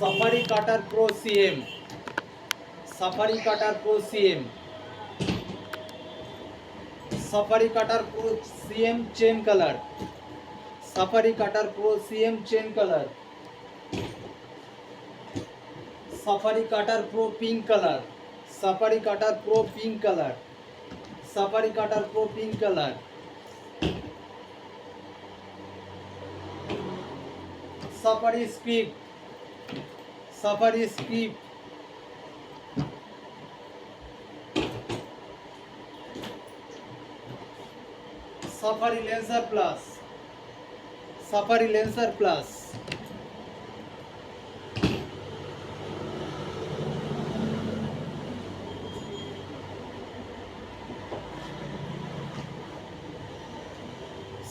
Safari cutter pro CM, Safari cutter pro CM, Safari cutter pro CM chain colour, Safari cutter pro CM chain colour, Safari cutter pro pink colour, Safari cutter pro pink colour, Safari cutter pro pink colour, Safari script, Safari script, Safari lancer plus, Safari lancer plus,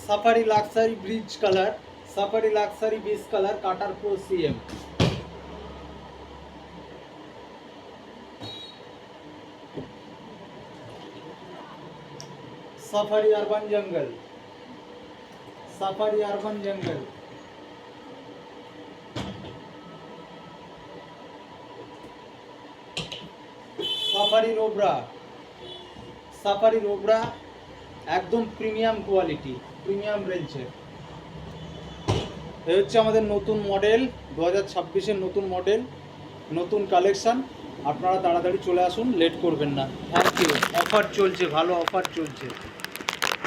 Safari luxury bridge colour, Safari luxury bridge colour cutter pro CM, Safari urban jungle, Safari urban jungle, Safari রোবরা, Safari রোবরা একদম premium quality, premium রেঞ্জের। এই হচ্ছে আমাদের নতুন model, 2026-এর নতুন model, নতুন কালেকশান। আপনারা তাড়াতাড়ি চলে আসুন, লেট করবেন না। Thank you. অফার চলছে, ভালো অফার চলছে।